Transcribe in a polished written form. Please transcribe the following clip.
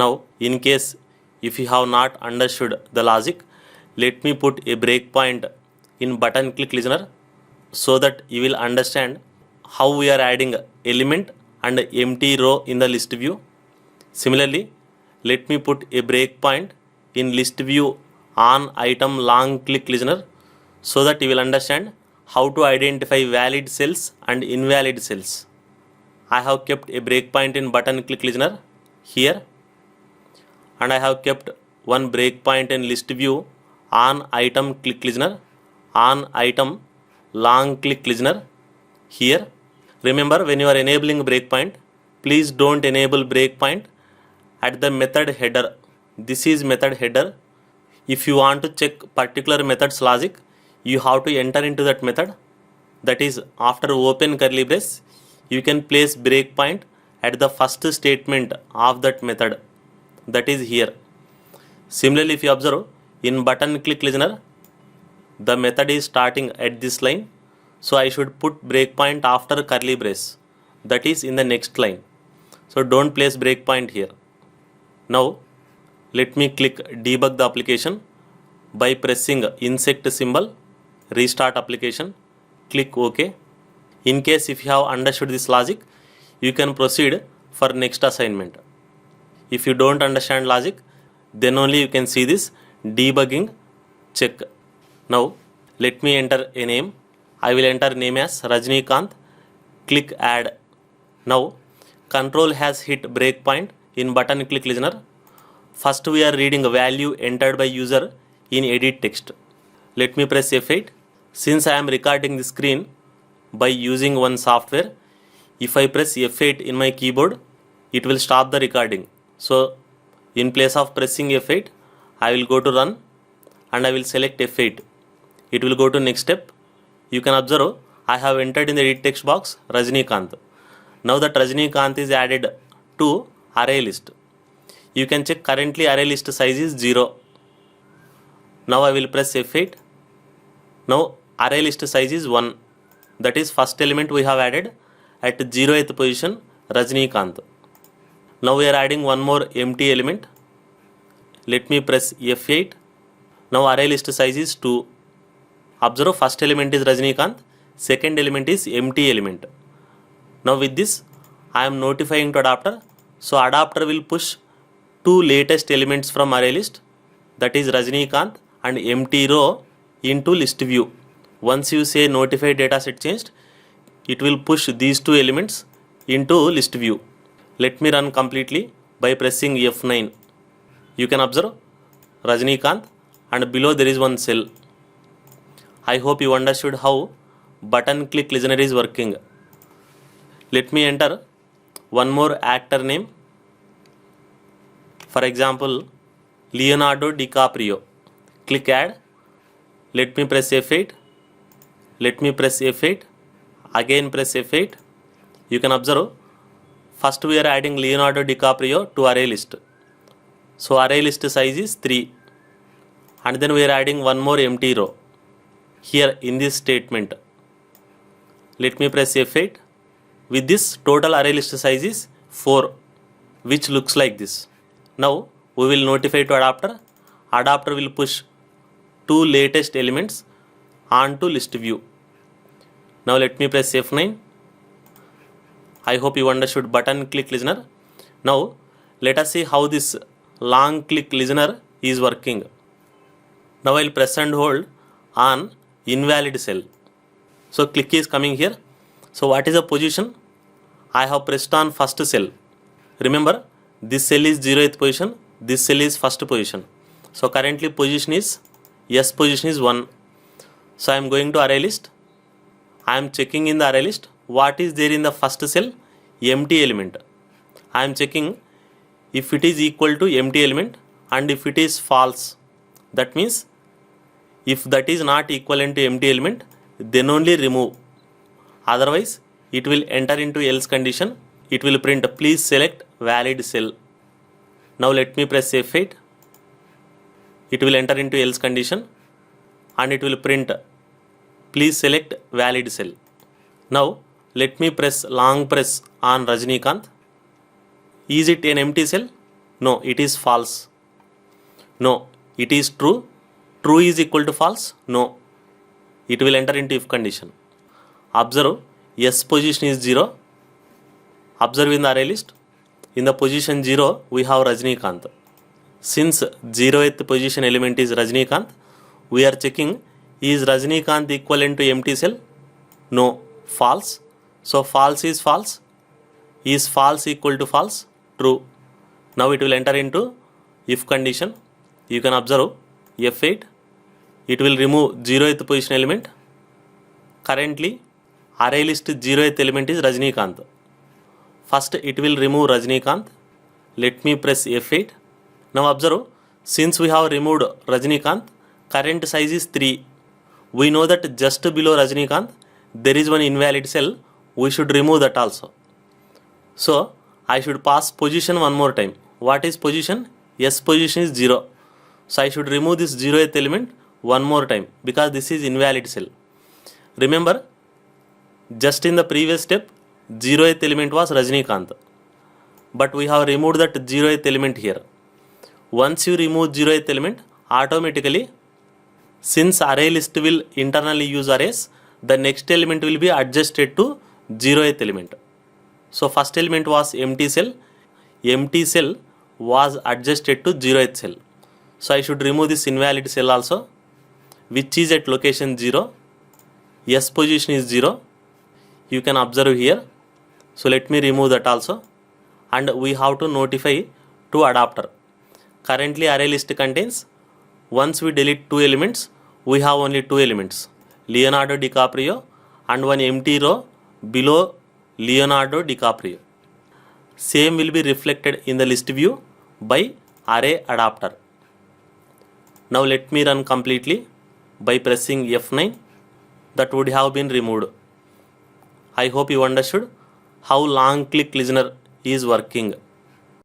Now in case if you have not understood the logic, let me put a breakpoint in button click listener so that you will understand how we are adding element and empty row in the list view. Similarly, let me put a breakpoint in list view on item long click listener so that you will understand how to identify valid cells and invalid cells. I have kept a breakpoint in button click listener here, and I have kept one breakpoint in list view on item click listener on item long click listener here. Remember, when you are enabling breakpoint, please don't enable breakpoint at the method header. This is method header. If you want to check particular method's logic, you have to enter into that method. That is, after open curly brace, you can place breakpoint at the first statement of that method, that is here. Similarly, if you observe in button click listener, the method is starting at this line, so I should put breakpoint after curly brace, that is in the next line. So don't place breakpoint here. Now let me click debug the application by pressing insect symbol, restart application, click OK. In case if you have understood this logic, you can proceed for next assignment. If you don't understand logic, then only you can see this debugging check. Now let me enter a name. I will enter name as Rajnikant. Click add. Now control has hit breakpoint in button click listener. First we are reading a value entered by user in edit text. Let me press F8. Since I am recording the screen by using one software, if I press F8 in my keyboard, it will stop the recording. So in place of pressing F8, I will go to run and I will select F8. It will go to next step. You can observe I have entered in the edit text box Rajnikant. Now that Rajnikant is added to array list. You can check currently array list size is 0. Now I will press F8. Now array list size is 1. That is first element we have added at 0th position Rajnikant. Now we are adding one more empty element. Let me press F8. Now array list size is 2. Observe, first element is Rajnikant, second element is empty element. Now with this I am notifying to adapter. So adapter will push two latest elements from array list, that is Rajnikant and empty row, into list view. Once you say notify dataset changed, it will push these two elements into list view. Let me run completely by pressing F9. You can observe Rajnikant and below there is one cell. I hope you understood how button click listener is working. Let me enter one more actor name. For example, Leonardo DiCaprio. Click add. Let me press F8. Let me press F8. Again press F8. You can observe first we are adding Leonardo DiCaprio to array list. So array list size is 3. And then we are adding one more empty row here in this statement. Let me press F8. With this, total array list size is 4, which looks like this. Now we will notify to adapter. Adapter will push two latest elements onto list view. Now let me press F9. I hope you understood button click listener. Now let us see how this long click listener is working. Now I will press and hold on invalid cell. So click is coming here. So what is the position? I have pressed on first cell. Remember, this cell is 0th position, this cell is first position. So currently position is, yes, position is 1. So I am going to array list. I am checking in the array list what is there in the first cell, empty element. I am checking if it is equal to empty element and if it is false. That means if that is not equivalent to empty element, then only remove. Otherwise it will enter into else condition. It will print please select valid cell. Now let me press F8. It will enter into else condition and it will print please select valid cell. Now let me press long press on Rajnikant. Is it an empty cell? No, it is false. No, it is true. True is equal to false. No, it will enter into if condition. Observe, S position is 0. Observe in the array list. In the position 0, we have Rajnikant. Since 0th position element is Rajnikant, we are checking, is Rajnikant equivalent to empty cell? No, false. So false is false. Is false equal to false? True. Now it will enter into if condition. You can observe F8. It will remove 0th position element. Currently array list 0th element is Rajnikant. First it will remove Rajnikant. Let me press F8. Now observe, since we have removed Rajnikant, current size is 3. We know that just below Rajnikant there is one invalid cell. We should remove that also. So I should pass position one more time. What is position? S position is 0. So I should remove this 0th element one more time because this is invalid cell. Remember, just in the previous step 0th element was Rajnikant, but we have removed that 0th element here. Once you remove 0th element, automatically, since array list will internally use arrays, the next element will be adjusted to 0th element. So first element was empty cell was adjusted to 0th cell. So I should remove this invalid cell also, which is at location 0. S position is 0. You can observe here. So let me remove that also, and we have to notify to adapter. Currently array list contains, once we delete 2 elements, we have only 2 elements, Leonardo DiCaprio and one empty row below Leonardo DiCaprio. Same will be reflected in the list view by array adapter. Now let me run completely by pressing F9. That would have been removed. I hope you understood how long click listener is working.